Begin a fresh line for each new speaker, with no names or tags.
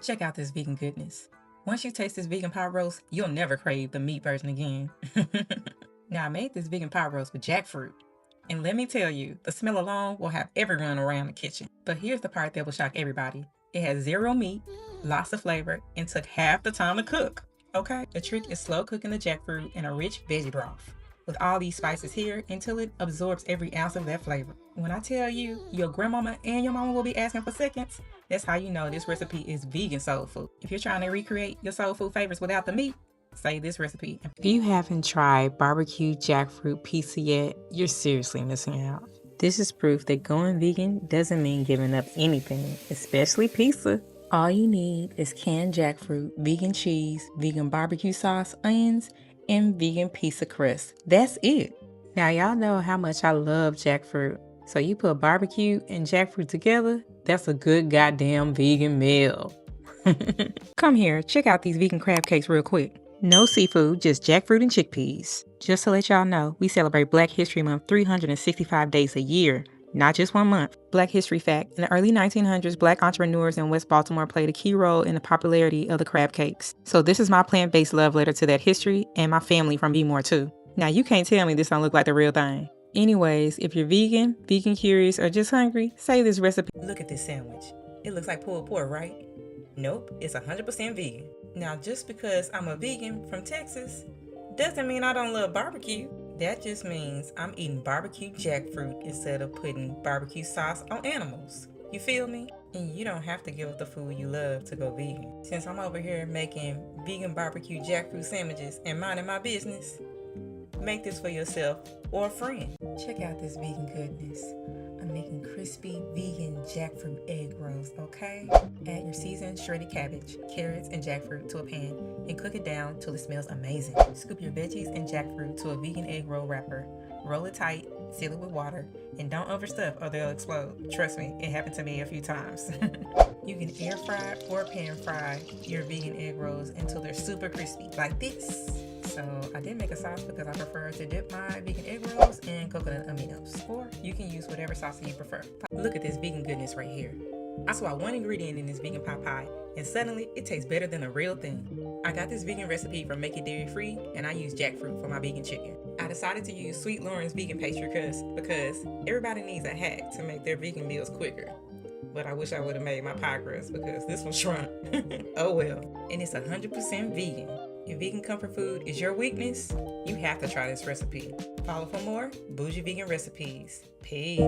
Check out this vegan goodness. Once you taste this vegan pot roast, you'll never crave the meat version again. Now, I made this vegan pot roast with jackfruit. And let me tell you, the smell alone will have everyone around the kitchen. But here's the part that will shock everybody. It has zero meat, lots of flavor, and took half the time to cook. Okay? The trick is slow cooking the jackfruit in a rich veggie broth with all these spices here until it absorbs every ounce of that flavor. When I tell you, your grandmama and your mama will be asking for seconds, that's how you know this recipe is vegan soul food. If you're trying to recreate your soul food favorites without the meat, say this recipe. If you haven't tried barbecue jackfruit pizza yet, you're seriously missing out. This is proof that going vegan doesn't mean giving up anything, especially pizza. All you need is canned jackfruit, vegan cheese, vegan barbecue sauce, onions, and vegan pizza crust. That's it. Now y'all know how much I love jackfruit. So you put barbecue and jackfruit together, that's a good goddamn vegan meal. Come here, check out these vegan crab cakes real quick. No seafood, just jackfruit and chickpeas. Just to let y'all know, we celebrate Black History Month 365 days a year, not just 1 month. Black History fact, in the early 1900s, Black entrepreneurs in West Baltimore played a key role in the popularity of the crab cakes. So this is my plant-based love letter to that history and my family from Be More too. Now you can't tell me this don't look like the real thing. Anyways, if you're vegan curious, or just hungry, save this recipe. Look at this sandwich. It looks like pulled pork, right? Nope, it's 100% vegan. Now, just because I'm a vegan from Texas doesn't mean I don't love barbecue. That just means I'm eating barbecue jackfruit instead of putting barbecue sauce on animals. You feel me? And you don't have to give up the food you love to go vegan. Since I'm over here making vegan barbecue jackfruit sandwiches and minding my business, make this for yourself or a friend. Check out this vegan goodness. I'm making crispy vegan jackfruit egg rolls, okay? Add your seasoned shredded cabbage, carrots, and jackfruit to a pan and cook it down till it smells amazing. Scoop your veggies and jackfruit to a vegan egg roll wrapper. Roll it tight, seal it with water, and don't overstuff or they'll explode. Trust me, it happened to me a few times. You can air fry or pan fry your vegan egg rolls until they're super crispy, like this. So I did make a sauce because I prefer to dip my vegan egg rolls in coconut aminos. Or you can use whatever sauce you prefer. Look at this vegan goodness right here. I swap one ingredient in this vegan pot pie and suddenly it tastes better than a real thing. I got this vegan recipe from Make It Dairy Free and I use jackfruit for my vegan chicken. I decided to use Sweet Lauren's vegan pastry crust because everybody needs a hack to make their vegan meals quicker. But I wish I would have made my pie crust because this one shrunk. Oh well. And it's 100% vegan. If vegan comfort food is your weakness, you have to try this recipe. Follow for more bougie vegan recipes. Peace.